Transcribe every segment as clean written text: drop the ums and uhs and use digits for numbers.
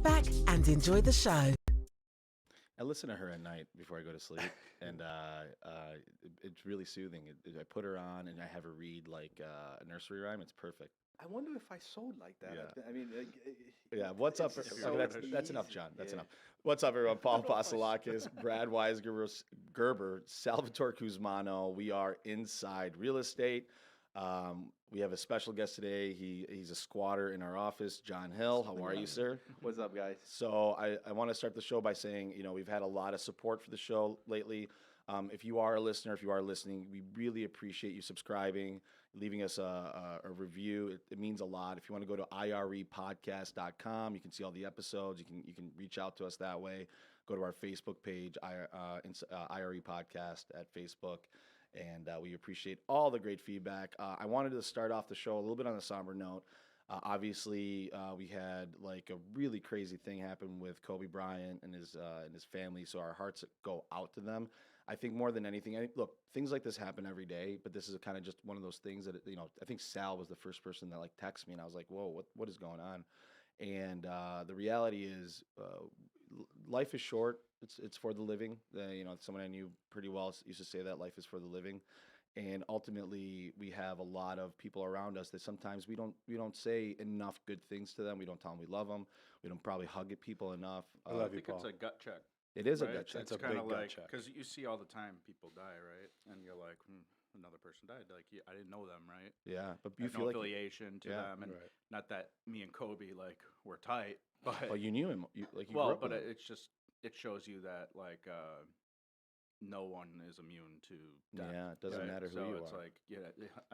Sit back and enjoy the show. I listen to her at night before I go to sleep, and it's really soothing. I put her on and I have her read like a nursery rhyme. It's perfect. I wonder if I sold like that. Yeah. I mean, Yeah. What's up? it's Okay, so that's enough, easy. John. That's Yeah. enough. What's up, everyone? Paul I don't know if I Pasalakis, Brad Weisgerber, Salvatore Kuzmano. We are inside real estate. We have a special guest today. He's a squatter in our office, John Hill. How are you, sir? What's up, guys? So I want to start the show by saying, we've had a lot of support for the show lately. If you are a listener, if you are listening, we really appreciate you subscribing, leaving us a review. It means a lot. If you want to go to irepodcast.com, you can see all the episodes. You can reach out to us that way. Go to our Facebook page, IRE Podcast at Facebook. And we appreciate all the great feedback. I wanted to start off the show a little bit on a somber note. Obviously, we had like a really crazy thing happen with Kobe Bryant and his family. So our hearts go out to them. I think more than anything, look, things like this happen every day, but this is kind of just one of those things that I think Sal was the first person that like texted me, and I was like, whoa, what is going on? And the reality is, life is short. It's for the living. Someone I knew pretty well used to say that life is for the living. And ultimately, we have a lot of people around us that sometimes we don't say enough good things to them. We don't tell them we love them. We don't probably hug at people enough. I love you, Paul. It's a gut check. It is a right? gut check. It's kind of like, because you see all the time people die, right? And you're like, another person died. Like, I didn't know them, right? Yeah, but you I had feel no like affiliation to them, and not that me and Kobe like were tight, but you knew him. well, but it's just it shows you that like no one is immune to death. Yeah, it doesn't matter who so you it's are. like,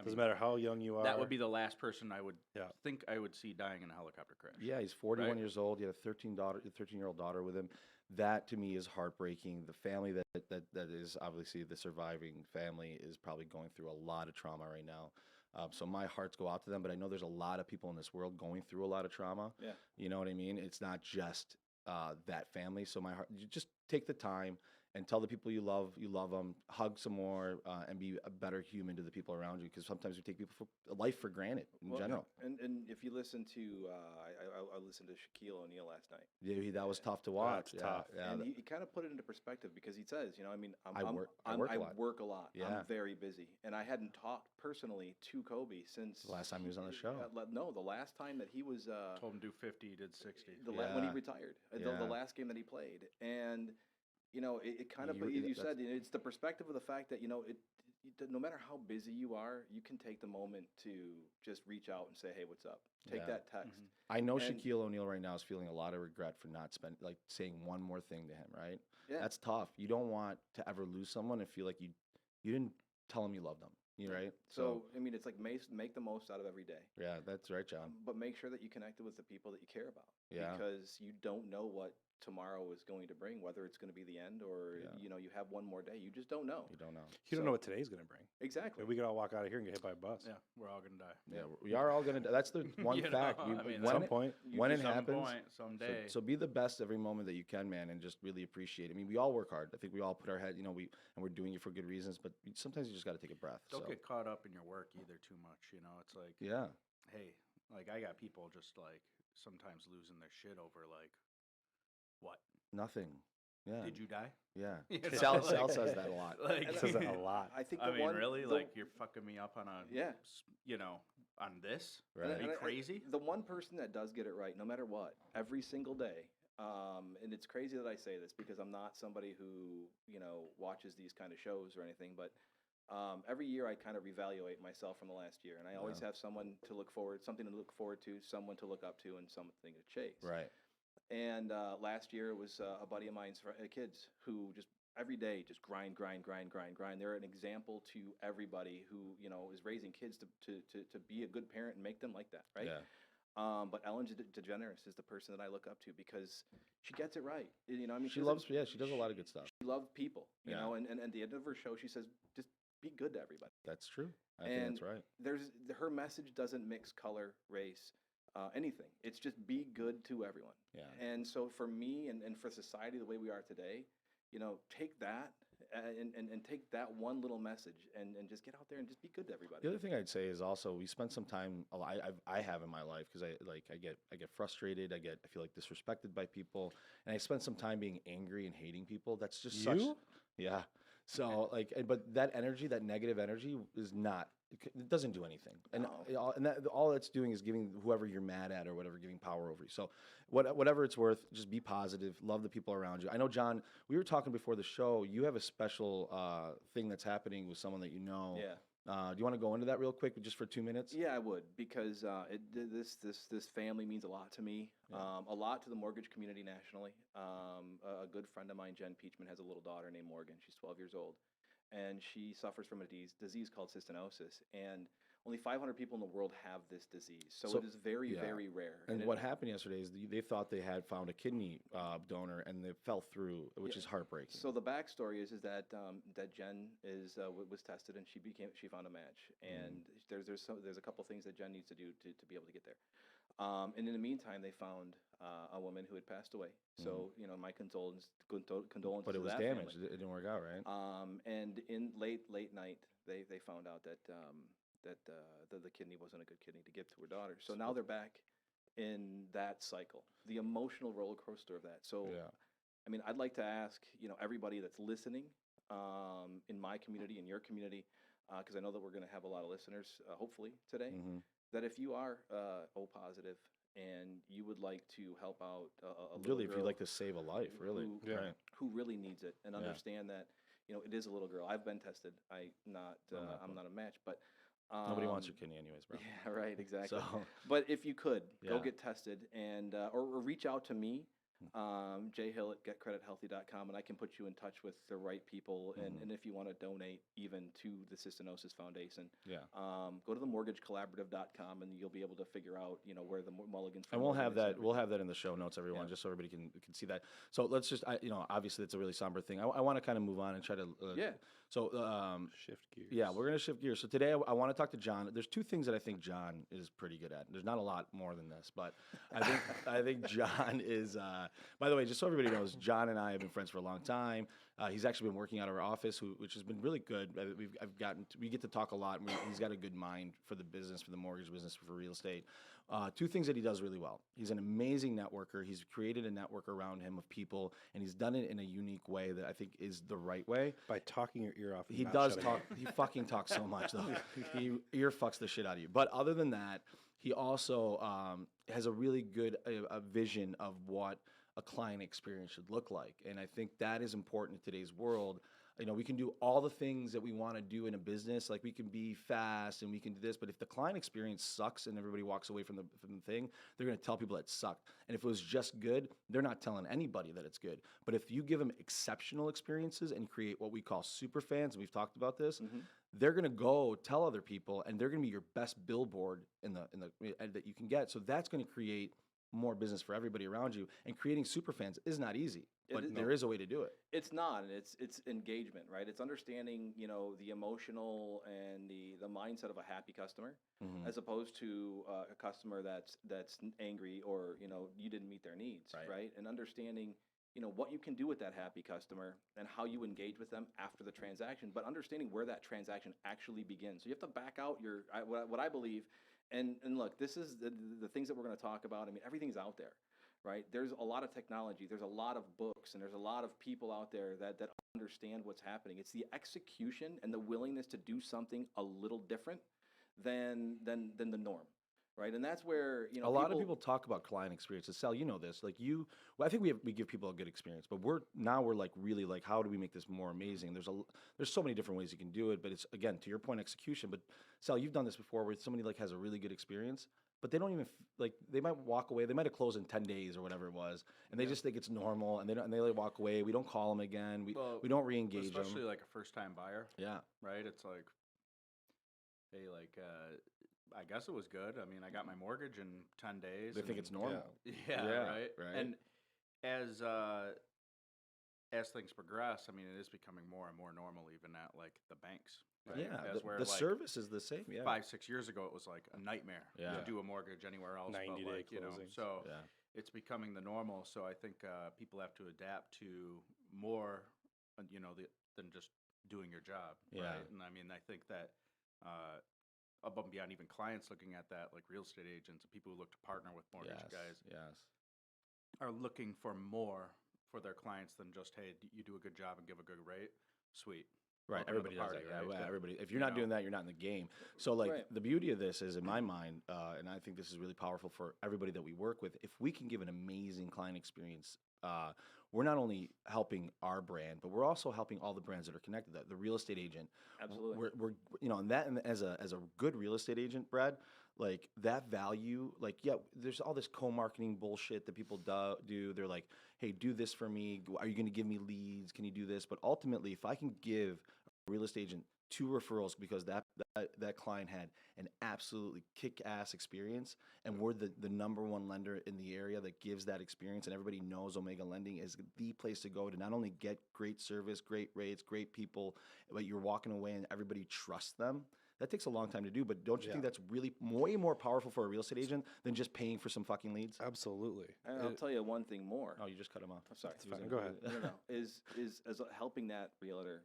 Doesn't matter how young you are. That would be the last person I would Yeah. think I would see dying in a helicopter crash. Yeah, he's 41 years old. He had a 13-year-old daughter with him. That to me is heartbreaking. The family that is obviously the surviving family is probably going through a lot of trauma right now. So my hearts go out to them, but I know there's a lot of people in this world going through a lot of trauma. Yeah. You know what I mean? It's not just that family. So my heart, you just take the time and tell the people you love them, hug some more, and be a better human to the people around you. Because sometimes we take people life for granted in general. And if you listen to, I listened to Shaquille O'Neal last night. Yeah, that was tough to watch. That's tough. Yeah, And he kind of put it into perspective because he says, I work a lot. Yeah. I'm very busy, and I hadn't talked personally to Kobe since the last time he was on the show. No, the last time that he was Told him do 50, he did 60. When he retired, the last game that he played, and it kind of. But you said it's the perspective of the fact that no matter how busy you are, you can take the moment to just reach out and say, "Hey, what's up?" Take that text. Mm-hmm. I know Shaquille O'Neal right now is feeling a lot of regret for not saying one more thing to him. Right? Yeah. That's tough. You don't want to ever lose someone and feel like you didn't tell them you loved them. Right? So I mean, it's like make the most out of every day. Yeah, that's right, John. But make sure that you connected with the people that you care about. Yeah. Because you don't know what tomorrow is going to bring, whether it's going to be the end or you have one more day. You just don't know. You don't know. You don't know what today's going to bring. Exactly. We could all walk out of here and get hit by a bus. Yeah, we're all gonna die. Yeah, we are all gonna. That's the one fact. At some point, when it happens, someday. So be the best every moment that you can, man, and just really appreciate it. I mean, we all work hard. I think we all put our head, we're doing it for good reasons. But sometimes you just got to take a breath. Don't get caught up in your work either too much. It's like, hey, like I got people just like sometimes losing their shit over like, what? Nothing. Yeah. Did you die? Yeah. Know, Sal says that a lot. He says that a lot. I think. Really, like you're fucking me up on on this. Right. Are you crazy? The one person that does get it right, no matter what, every single day. And it's crazy that I say this because I'm not somebody who watches these kind of shows or anything, but every year I kind of reevaluate myself from the last year, and I always have something to look forward to, someone to look up to, and something to chase. Right. And last year it was a buddy of mine's kids who just every day just grind. They're an example to everybody who is raising kids to be a good parent and make them like that, right? Yeah. But Ellen DeGeneres is the person that I look up to because she gets it right. I mean, she does a lot of good stuff. She loves people, Yeah. and at the end of her show, she says, just be good to everybody. That's true. I think that's right. Her message doesn't mix color, race, anything. It's just be good to everyone. Yeah. And so for me and for society, the way we are today, take that and take that one little message and just get out there and just be good to everybody. The other thing I'd say is also we spend some time. I have in my life because I get frustrated. I feel like disrespected by people, and I spend some time being angry and hating people. That's just such. Yeah. So but that energy, that negative energy, is not. It doesn't do anything, and all it's doing is giving whoever you're mad at or whatever, giving power over you. So, whatever it's worth, just be positive, love the people around you. I know, John, we were talking before the show. You have a special thing that's happening with someone that you know. Yeah. Do you want to go into that real quick, just for 2 minutes? Yeah, I would, because this family means a lot to me, a lot to the mortgage community nationally. A good friend of mine, Jen Peachman, has a little daughter named Morgan. She's 12 years old, and she suffers from a disease called cystinosis, and only 500 people in the world have this disease, so it is very, very rare. And what happened yesterday is they thought they had found a kidney donor, and they fell through, which is heartbreaking. So the backstory is that that Jen was tested, and she found a match, and there's a couple things that Jen needs to do to be able to get there. And in the meantime, they found a woman who had passed away. So my condolences. But it was to that damaged. family. It didn't work out, right? And in late night, they found out that the kidney wasn't a good kidney to give to her daughter. So now they're back in that cycle, the emotional roller coaster of that. So, I mean, I'd like to ask everybody that's listening in my community, in your community, because I know that we're going to have a lot of listeners, hopefully today, that if you are O positive and you would like to help out a little really, girl if you'd like to save a life, really, who really needs it, and understand that it is a little girl. I've been tested. I'm not a match, but nobody wants your kidney anyways, bro. Yeah, right, exactly. So, but if you could go get tested and or reach out to me, jhill at getcredithealthy.com, and I can put you in touch with the right people. And if you want to donate even to the Cystinosis Foundation, go to themortgagecollaborative.com, and you'll be able to figure out where the Mulligans. And we'll have that in the show notes, everyone, just so everybody can see that. So let's just obviously it's a really somber thing. I want to kind of move on and try to So shift gears. Yeah, we're gonna shift gears. So today I want to talk to John. There's two things that I think John is pretty good at. There's not a lot more than this, but I think John is. By the way, just so everybody knows, John and I have been friends for a long time. He's actually been working out of our office, which has been really good. We get to talk a lot. And he's got a good mind for the business, for the mortgage business, for real estate. Two things that he does really well. He's an amazing networker. He's created a network around him of people, and he's done it in a unique way that I think is the right way. By talking your ear off. He does talk. He fucking talks so much, though. He ear fucks the shit out of you. But other than that, he also has a really good a vision of what a client experience should look like. And I think that is important in today's world. We can do all the things that we want to do in a business. Like we can be fast and we can do this, but if the client experience sucks and everybody walks away from the thing, they're going to tell people that it sucked. And if it was just good, they're not telling anybody that it's good. But if you give them exceptional experiences and create what we call super fans, and we've talked about this, they're going to go tell other people, and they're going to be your best billboard that you can get. So that's going to create more business for everybody around you. And creating super fans is not easy, but there is a way to do it. It's not, and it's engagement, right? It's understanding, the emotional and the mindset of a happy customer, as opposed to a customer that's angry or you didn't meet their needs, right? And understanding what you can do with that happy customer and how you engage with them after the transaction, but understanding where that transaction actually begins. So you have to back out what I believe. And look, this is the things that we're going to talk about. I mean, everything's out there, right? There's a lot of technology. There's a lot of books, and there's a lot of people out there that understand what's happening. It's the execution and the willingness to do something a little different than the norm, right? And that's where a lot of people talk about client experiences. Sal, you know this. Like I think we give people a good experience, but we're like really like, how do we make this more amazing? There's so many different ways you can do it, but it's, again, to your point, execution. But Sal, you've done this before, where somebody like has a really good experience, but they don't even they might walk away. They might have closed in 10 days or whatever it was, and they just think it's normal, and they like walk away. We don't call them again. We don't re-engage them. Especially like a first-time buyer. Yeah. Right. It's like, hey, I guess it was good. I mean, I got my mortgage in 10 days. They think it's normal. Yeah, right. And as things progress, I mean, it is becoming more and more normal, even at like the banks. Right? Yeah, the service is the same. Yeah, 5-6 years ago, it was like a nightmare to do a mortgage anywhere else. 90-day closing. So it's becoming the normal. So I think people have to adapt to more than just doing your job. Yeah. Right? And I mean, I think that above and beyond even clients looking at that, like real estate agents and people who look to partner with mortgage guys Yes. are looking for more for their clients than just, hey, you do a good job and give a good rate. Sweet. Right, Welcome to the everybody does party, that. Yeah, right? well, But, everybody. If you you're not know. doing that, you're not in the game. So, like, Right. the beauty of this is, in my mind, and I think this is really powerful for everybody that we work with. If we can give an amazing client experience, we're not only helping our brand, but we're also helping all the brands that are connected. The real estate agent, Absolutely. we're and as a good real estate agent, Brad, like that value, like there's all this co-marketing bullshit that people do. They're like, hey, do this for me. Are you going to give me leads? Can you do this? But ultimately, if I can give a real estate agent 2 referrals because that client had an absolutely kick-ass experience, and we're the number 1 lender in the area that gives that experience, and everybody knows Omega Lending is the place to go to not only get great service, great rates, great people, but you're walking away and everybody trusts them. That takes a long time to do, but don't you think that's really way more powerful for a real estate agent than just paying for some fucking leads? Absolutely. And I'll tell you one thing more. Oh, you just cut him off. I'm sorry. It's fine. Go ahead. No. Is as helping that realtor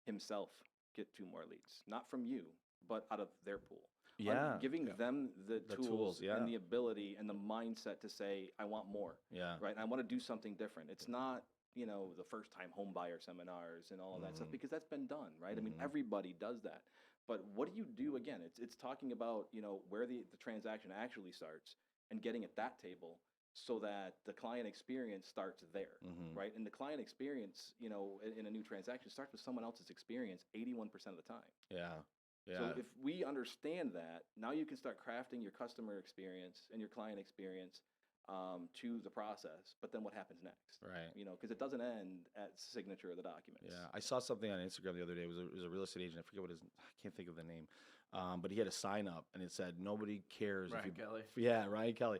himself get 2 more leads, not from you, but out of their pool. Yeah. Giving them the tools, tools yeah. and the ability and the mindset to say, I want more. Yeah. Right. And I want to do something different. It's not, the first time home buyer seminars and all of that stuff, because that's been done, right? I mean, everybody does that. But what do you do again? It's talking about, where the transaction actually starts and getting at that table so that the client experience starts there, right? And the client experience, in a new transaction starts with someone else's experience 81% of the time. Yeah. Yeah. So if we understand that, now you can start crafting your customer experience and your client experience to the process. But then what happens next? Right. Because it doesn't end at signature of the documents. Yeah, I saw something on Instagram the other day. It was a real estate agent. I forget I can't think of the name. But he had a sign up and it said, nobody cares. Ryan Kelly. Yeah, Ryan Kelly.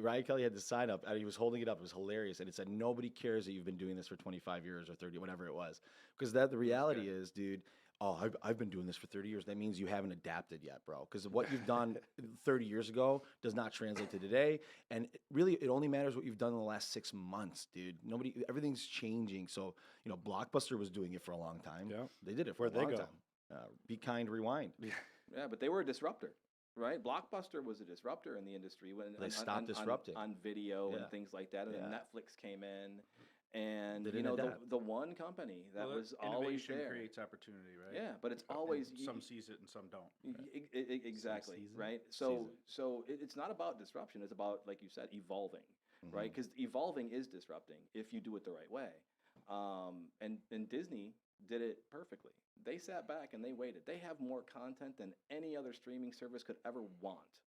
Ryan Kelly had the sign up and he was holding it up. It was hilarious. And it said, nobody cares that you've been doing this for 25 years or 30, whatever it was. Because the reality is, dude, I've been doing this for 30 years. That means you haven't adapted yet, bro. Because what you've done 30 years ago does not translate to today. And really, it only matters what you've done in the last 6 months, dude. Everything's changing. So, Blockbuster was doing it for a long time. Yeah. They did it for Where'd a long they go? time. Be kind, rewind. Yeah, but they were a disruptor, right? Blockbuster was a disruptor in the industry when They stopped disrupting. on video Yeah. and things like that. And then Yeah. Netflix came in, and They didn't adapt. the one company that Well, was always innovation there. creates opportunity, right? Yeah, but it's And always some sees it and some don't. Exactly, season? right? So it's not about disruption. It's about, like you said, evolving, right? Because evolving is disrupting if you do it the right way. And Disney did it perfectly. They sat back and they waited. They have more content than any other streaming service could ever want,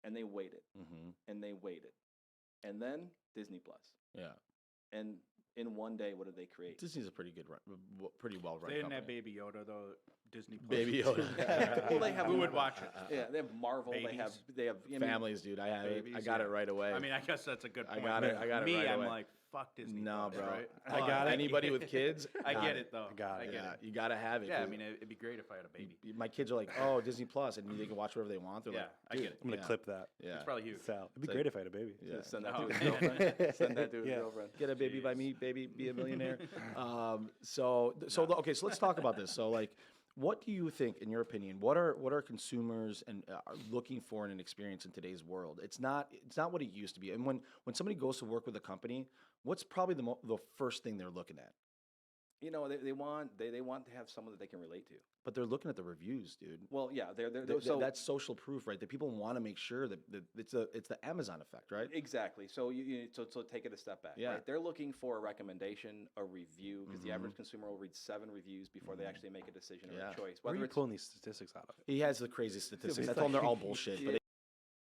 and they waited and they waited, and then Disney Plus. Yeah. And in one day, what did they create? Disney's a pretty well run. They didn't have company. Baby Yoda though. Disney Plus. Baby Yoda. Well, they have Who would watch it? Yeah, they have Marvel. Babies. They have Families, dude. I had it. I Babies, got yeah. it right away. I mean, I guess that's a good I point. got it. I got it Me, right I'm away. like, fuck Disney. No, Plus, bro. Right? I got it. Anybody with kids, I got get it though. I got it. get Yeah, it. you gotta have it. Yeah, I 'cause mean, it'd be great if I had a baby. my kids are like, oh, Disney Plus, and they can watch whatever they want. They're Yeah, like, I get dude, it. I'm gonna yeah, clip that. Yeah, It's probably huge. Sal. It'd be So- great if I had a baby. yeah. Send that Oh, to his man. girlfriend. Send that to his Yeah. girlfriend. Get a baby by Jeez. me, baby, be a millionaire. Okay, so let's talk about this. So, like, what do you think, in your opinion, what are consumers and are looking for in an experience in today's world? It's not what it used to be. And when somebody goes to work with a company, what's probably the first thing they're looking at? They want to have someone that they can relate to. But they're looking at the reviews, dude. Well, yeah, they're So that's social proof, right? That people want to make sure that it's the Amazon effect, right? exactly. So so take it a step back. Yeah. Right? They're looking for a recommendation, a review, because the average consumer will read 7 reviews before they actually make a decision or Yeah. a choice. Where are Whether you it's pulling these statistics out of? He has the crazy statistics. I it's told him they're like- all bullshit, but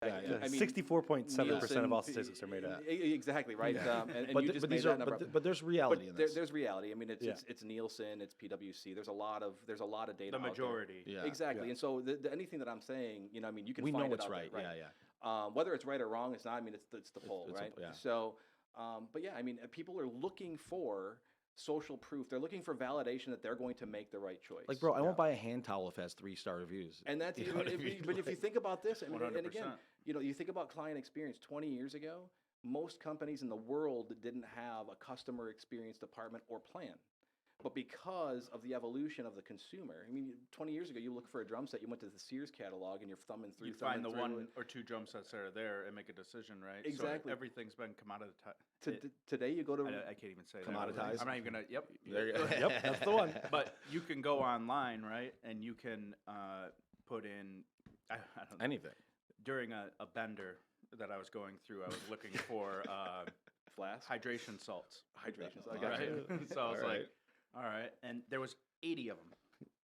I mean, 64.7% of all Nielsen, statistics are made up. Exactly right. And but, you th- just but made these that are number but, up. but there's reality in this. There's reality. I mean, Yeah. it's Nielsen, it's PwC. There's a lot of data. The out there. majority. Yeah. Exactly. Yeah. And so anything that I'm saying, I mean, you can We find know it it's out right. there, Yeah, yeah. Whether it's right or wrong, it's not. I mean, it's the poll, it's a- right? yeah. So, but yeah, I mean, people are looking for social proof. They're looking for validation that they're going to make the right choice. Like, bro, I won't buy a hand towel if it has 3-star reviews. And that's You know what I mean? but if you think about this, I mean, and again, 100%. you think about client experience. 20 years ago, most companies in the world didn't have a customer experience department or plan. But because of the evolution of the consumer, I mean, 20 years ago, you look for a drum set, you went to the Sears catalog and you're thumbing through. You find the one or two drum sets that are there and make a decision, right? Exactly. So everything's been commoditized. Today, you go to I can't even say Commoditized? that. I'm not even gonna. Yep. There you go. Yep, that's the one. But you can go online, right, and you can put in I don't know, Anything. during a bender that I was going through. I was looking for flask hydration salts. hydration. So I All got Right. you. So I was All like, right. all right, and there was 80 of them,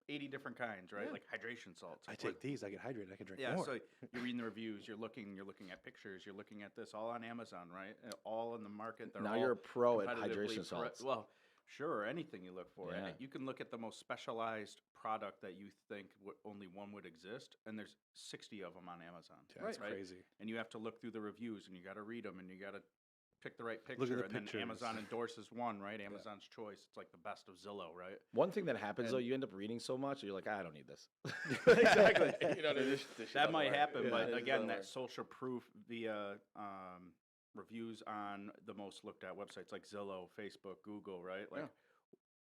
80 different kinds, right? Yeah. Like hydration salts. I Like, take these. I get hydrated. I can drink yeah, more. so you're reading the reviews, you're looking at pictures, you're looking at this all on Amazon, right? All in the market. They're Now all you're a pro at competitively hydration salts. Well, sure, anything you look for. Yeah. You can look at the most specialized product that you think only one would exist, and there's 60 of them on Amazon. Yeah, that's right? crazy. And you have to look through the reviews, and you got to read them, and you got to pick the right Look picture. at the And then pictures. Amazon endorses one, right? Amazon's choice. It's like the best of Zillow, right? One thing that happens though, And- you end up reading so much, you're like, I don't need this. Exactly. You know what I mean? This shit That doesn't might work. happen, Yeah, but this again, doesn't that work. social proof via reviews on the most looked at websites like Zillow, Facebook, Google, right? Like,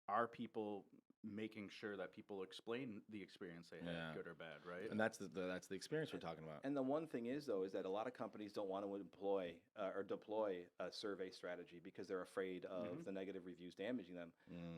are people making sure that people explain the experience they had, Yeah. good or bad, right? And that's the experience we're talking about. And the one thing is, though, is that a lot of companies don't want to employ or deploy a survey strategy because they're afraid of the negative reviews damaging them.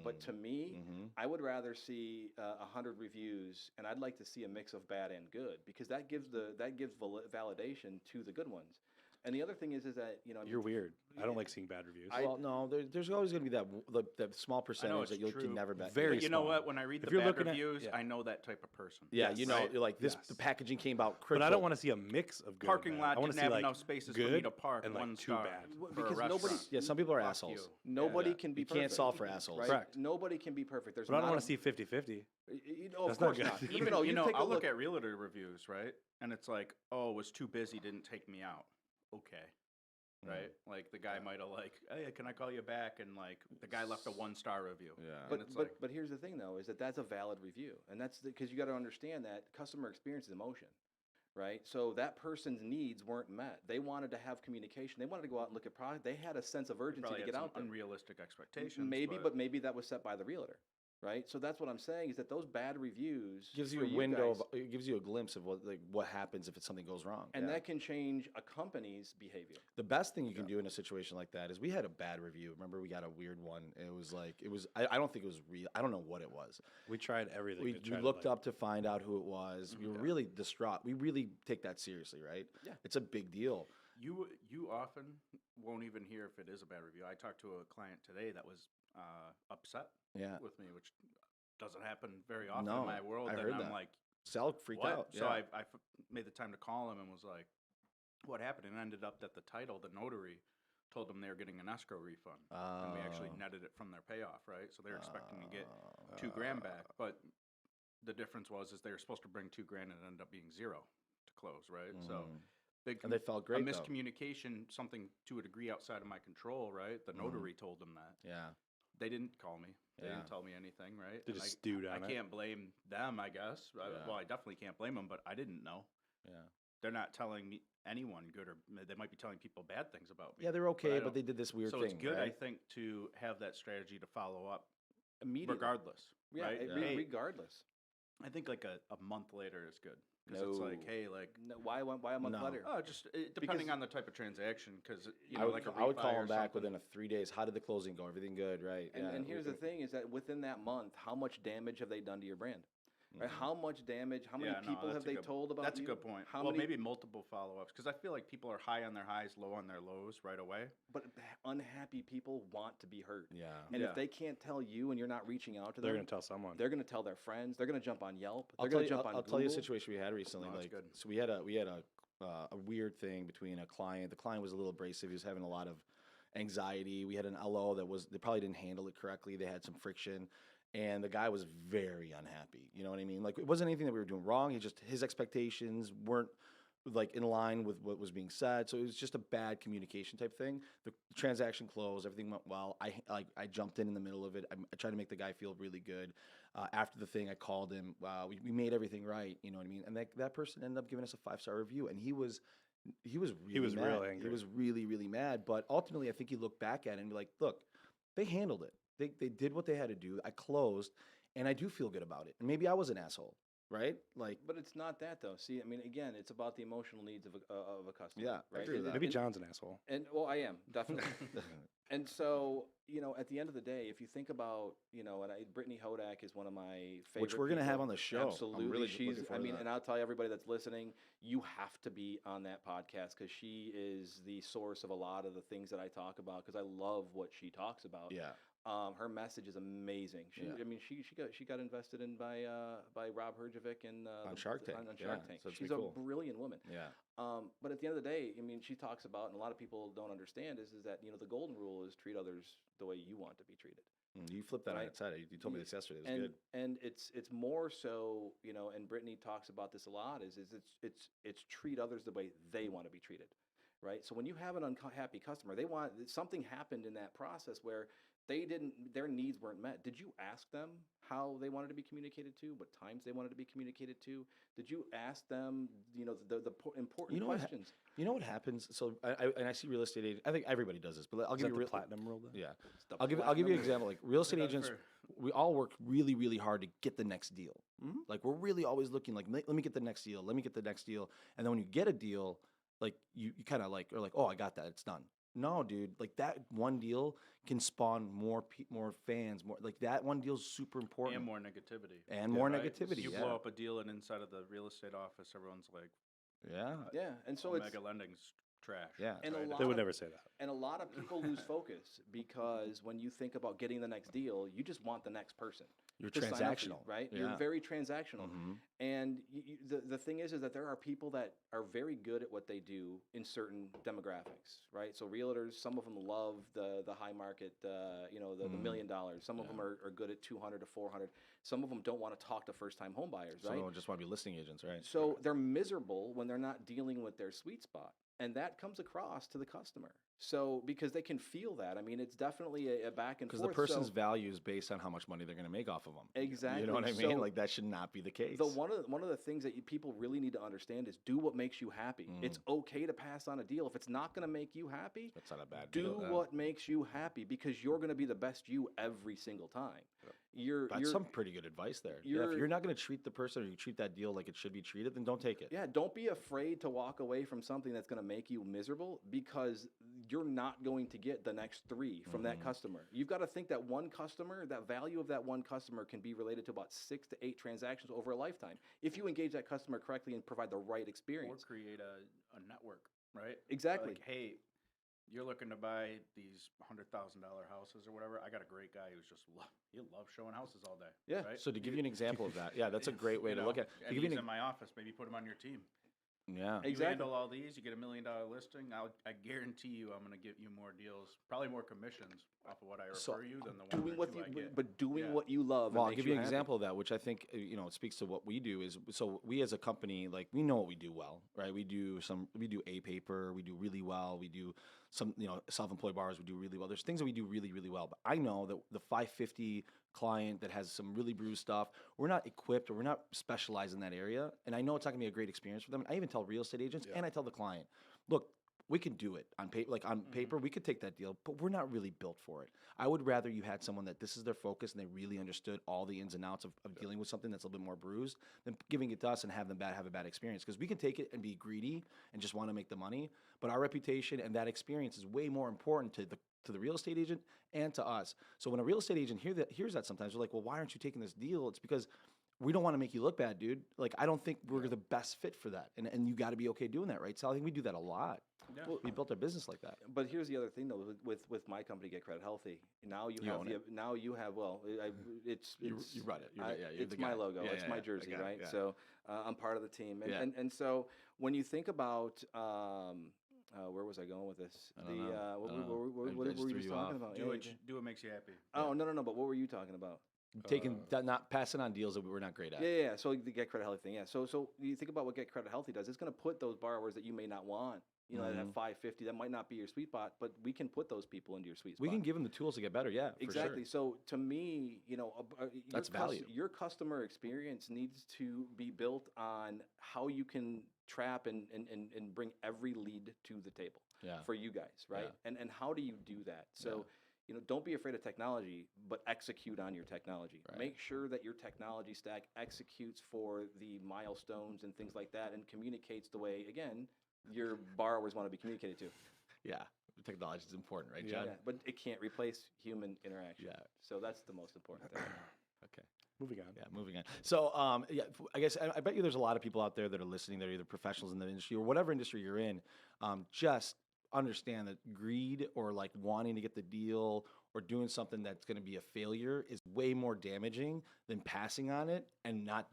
But to me, I would rather see 100 reviews, and I'd like to see a mix of bad and good because that gives validation to the good ones. And the other thing is that You're weird. I don't like seeing bad reviews. Well, no, there's always going to be that small percentage it's that you true. can never bet. Very But you know small. what? When I read If the you're bad looking at- reviews, yeah. I know that type of person. Yeah, Yes. you know, Right. you're like this. Yes. The packaging came out but crippled. I don't want to see a mix of good. Parking and lot bad. I want didn't to see have like enough spaces for good me to park. and like one too star bad. for a Because nobody- restaurant. Yeah, some people are Fuck assholes. you. nobody Yeah. can be You can't perfect. solve for assholes. Right? Correct. Nobody can be perfect. There's But I don't not want a- to see 50-50. Of That's not course good. not. Even No, you know, take a I'll look at realtor reviews, right? And it's like, oh, it was too busy, didn't take me out. Okay. Right? Like the guy might have like, hey, can I call you back? And like the guy left a 1-star review. Yeah. And But it's but like, but here's the thing though, is that that's a valid review, and that's because you got to understand that customer experience is emotion, right? So that person's needs weren't met. They wanted to have communication. They wanted to go out and look at product. They had a sense of urgency probably to had get some out there. unrealistic expectations. Maybe, but maybe that was set by the realtor, right? So that's what I'm saying is that those bad reviews gives you for a window guys- of it gives you a glimpse of what happens if something goes wrong. and Yeah. that can change a company's behavior. The best thing you can do in a situation like that is we had a bad review. Remember, we got a weird one. It was I don't think it was real. I don't know what it was. We tried everything. We to try to, looked like- up to find out who it was. We were really distraught. We really take that seriously, right? Yeah. It's a big deal. You often won't even hear if it is a bad review. I talked to a client today that was upset Yeah. with me, which doesn't happen very often No, in my world. I and heard I'm that. like, Sal freaked what? out. So yeah. I made the time to call him and was like, what happened? And it ended up that the title, the notary, told them they were getting an escrow refund. And we actually Oh. netted it from their payoff, right? So they're expecting to get $2,000 back. But the difference is they were supposed to bring $2,000 and it ended up being zero to close, right? So big And they felt great, a though. miscommunication, something to a degree outside of my control, right? The notary told them that. Yeah. They didn't call me. They Yeah. didn't tell me anything, right? They And just stewed I on it. can't blame them, I guess. Yeah. Well, I definitely can't blame them, but I didn't know. Yeah. They're not telling me anyone good, or they might be telling people bad things about me. Yeah, they're okay, I but don't- they did this weird so thing. it's good, right? I think, to have that strategy to follow up Immediately. regardless. Yeah, right? Yeah. regardless. I think like a month later is good because it's like, No. hey, like, No, why a month No. later? oh, just depending on the type of transaction, because you know, like a I would call refi or them back something. within 3 days. How did the closing go? Everything good, right? And here's the thing: is that within that month, how much damage have they done to your brand? Right? How much damage? How many Yeah, no, people that's have a they good- told about That's you? a good point. How Well, many? maybe multiple follow-ups because I feel like people are high on their highs, low on their lows right away. But unhappy people want to be heard. Yeah. And Yeah. if they can't tell you and you're not reaching out to They're them, going to tell someone. they're going to tell their friends. They're going to jump on Yelp. I'll They're tell going you. to jump on I'll Google. tell you a situation we had recently. Oh, that's like, good. so we had a weird thing between a client. The client was a little abrasive. He was having a lot of anxiety. We had an LO they probably didn't handle it correctly. They had some friction, and the guy was very unhappy. You know what I mean? Like it wasn't anything that we were doing wrong. His expectations weren't like in line with what was being said. So it was just a bad communication type thing. The transaction closed. Everything went well. I jumped in the middle of it. I tried to make the guy feel really good. After the thing, I called him. We made everything right. You know what I mean? And that person ended up giving us a 5-star review. And he was really was mad. real He angry. was really, really mad. But ultimately, I think he looked back at it and be like, look, They handled it. They did what they had to do. I closed, and I do feel good about it. And maybe I was an asshole, right? Like, But it's not that though. See, I mean, again, it's about the emotional needs of a customer. Yeah, I right. agree with that. Maybe John's an asshole. And well, I am definitely. And so, at the end of the day, if you think about, Brittany Hodak is one of my favorite. which we're gonna have people. on the show. I'm Absolutely, really she's. looking I forward to mean, that. and I'll tell everybody that's listening, you have to be on that podcast because she is the source of a lot of the things that I talk about. Because I love what she talks about. Yeah. Her message is amazing. She, Yeah. I mean, she got invested in by Rob Herjavec and On Shark Tank. On Yeah, Shark Tank. so it's She's pretty a cool. brilliant woman. Yeah. But at the end of the day, I mean, she talks about, and a lot of people don't understand, is that the golden rule is treat others the way you want to be treated. You flipped that on Right. its head. You told me this yesterday. It was and good. and it's more so, and Brittany talks about this a lot. Is it's treat others the way they want to be treated, right? So when you have an unhappy customer, something happened in that process where their needs weren't met. Did you ask them how they wanted to be communicated to, what times they wanted to be communicated to? Did you ask them, important You know what ha- questions? You know what happens? So I see real estate agents. I think everybody does this, but I'll Is give that you the real platinum rule then? Yeah. It's the I'll give you an platinum. example. Like real estate Is that agents, for- we all work really, really hard to get the next deal. Mhm. Like we're really always looking like, let me get the next deal. Let me get the next deal. And then when you get a deal, like you kind of like are like, oh, I got that. It's done. No, dude. Like that one deal can spawn more fans. More like that one deal's super important. And more negativity. And more right? negativity. You yeah. blow up a deal, and inside of the real estate office, everyone's like, Yeah. Yeah, and so it's Omega Lending's trash. Yeah. and right? a lot They would of- never say that. And a lot of people lose focus because when you think about getting the next deal, you just want the next person. You're to sign up for you, transactional, right? Yeah. You're very transactional. Mhm. And the thing is that there are people that are very good at what they do in certain demographics, right? So realtors, some of them love the high market, the $1 million. Some of them are good at 200 to 400. Some of them don't want to talk to first-time home buyers, Some right? of them just want to be listing agents, right? So they're miserable when they're not dealing with their sweet spot. And that comes across to the customer. So because they can feel that. I mean, it's definitely a back and Because forth. the person's So, value is based on how much money they're going to make off of them. Exactly. You know what I mean? So Like that should not be the case. one of the things that people really need to understand is do what makes you happy. It's okay to pass on a deal. If it's not going to make you happy, That's not a bad do deal. what makes you happy because you're going to be the best you every single time. That's some pretty good advice there. Yeah, if you're not going to treat the person or you treat that deal like it should be treated, then don't take it. Yeah, don't be afraid to walk away from something that's going to make you miserable because you're not going to get the next 3 from that customer. You've got to think that one customer, that value of that one customer can be related to about 6 to 8 transactions over a lifetime if you engage that customer correctly and provide the right Or experience. create a network, right? Exactly. Like, hey, you're looking to buy these $100,000 houses or whatever. I got a great guy who's just he loves showing houses all day. Yeah. Right? So to give you an example of that, yeah, that's a great way You to look at it. And To give you he's an, in my office. Maybe put him on your team. yeah. You Exactly. handle all these. You get $1 million listing. I guarantee you, I'm going to get you more deals, probably more commissions off of what I refer So, you than the one Doing or what two you, I get. but doing Yeah. what you love. Well, and I'll makes give you an happy. example of that, which I think it speaks to what we do. Is so we as a company, like we know what we do well, right? We do A paper, we do really well. We do some self-employed bars, we do really well. There's things that we do really, really well. But I know that the 550 client that has some really bruised stuff, we're not equipped or we're not specialized in that area. And I know it's not gonna be a great experience for them. And I even tell real estate agents and I tell the client, look, we can do it on paper. Like on paper, we could take that deal, but we're not really built for it. I would rather you had someone that this is their focus and they really understood all the ins and outs of dealing with something that's a little bit more bruised than giving it to us and have them have a bad experience. Because we can take it and be greedy and just want to make the money, but our reputation and that experience is way more important to the real estate agent and to us. So when a real estate agent hears that sometimes, they're like, well, why aren't you taking this deal? It's because we don't want to make you look bad, dude. Like, I don't think we're the best fit for that. And you got to be okay doing that, right? So I think we do that a lot. Yeah. We built our business like that. But here's the other thing, though, with my company, Get Credit Healthy. Now you own it. now you have it's You run it. You're it's the my guy. logo. Yeah, it's yeah, my yeah. jersey, I got it, right? yeah. So I'm part of the team, and, Yeah. and so when you think about where was I going with this? I don't know. What I don't know. were I we just just threw you talking off. about? Do Yeah, what yeah. do what makes you happy. Oh no! But what were you talking about? Not passing on deals that we're not great at. Yeah. So the Get Credit Healthy thing. Yeah. So you think about what Get Credit Healthy does. It's going to put those borrowers that you may not want. That have 550. That might not be your sweet spot, but we can put those people into your sweet spot. We can give them the tools to get better. Yeah, for Exactly. sure. So to me, That's value. Your customer experience needs to be built on how you can trap and bring every lead to the table Yeah. for you guys, right? Yeah. And how do you do that? So don't be afraid of technology, but execute on your technology. Right. Make sure that your technology stack executes for the milestones and things like that, and communicates the way, again, your borrowers want to be communicated to. Yeah, technology is important, right, Yeah. John? Yeah, but it can't replace human interaction. Yeah. So that's the most important thing. Okay. Moving on. Yeah, moving on. So, I guess I bet you there's a lot of people out there that are listening that are either professionals in the industry or whatever industry you're in. Just understand that greed or like wanting to get the deal or doing something that's going to be a failure is way more damaging than passing on it and not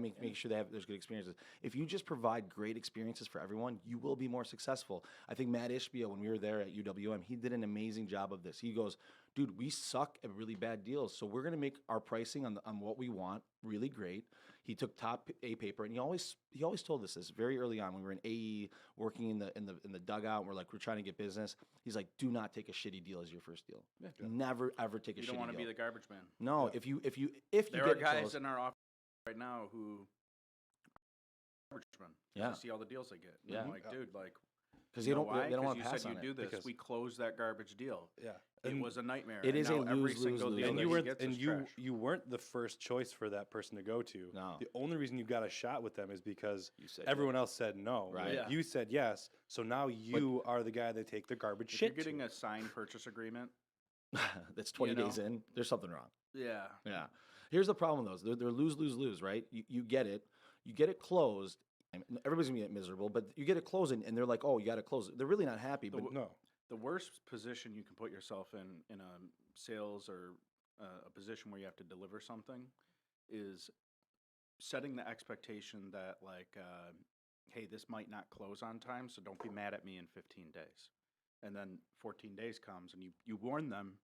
making sure there's good experiences. If you just provide great experiences for everyone, you will be more successful. I think Matt Ishbia, when we were there at UWM, he did an amazing job of this. He goes, dude, we suck at really bad deals, so we're going to make our pricing on what we want really great. He took top A paper, and he always told us this very early on when we were in AE working in the dugout. And we're trying to get business. He's like, do not take a shitty deal as your first deal. Yeah. Never ever take a You shitty don't want to deal. be the garbage man. No, if you There are get guys close, in our office right now who garbage men. Yeah. You see all the deals they get. And Yeah. I'm like, dude, like, because you they know don't why? they don't 'Cause want you to pass said on you it. do this. because- We closed that garbage deal. Yeah. It was a nightmare. It and is a now every lose, single lose, deal And lose. that you he were gets and is you trash. you weren't the first choice for that person to go to. No. The only reason you got a shot with them is because You said everyone else said no. Right. Yeah. You said yes. So now you are the guy that take the garbage If shit. you're getting to. a signed purchase agreement, That's 20 days know? in. There's something wrong. yeah. Yeah. Here's the problem with those. They're lose, lose, lose, right? You get it. You get it closed. and everybody's going to get miserable, but you get it closed and they're like, oh, you got to close it. They're really not happy. But No. The worst position you can put yourself in a sales or a position where you have to deliver something is setting the expectation that like, hey, this might not close on time, so don't be mad at me in 15 days. And then 14 days comes and you warn them,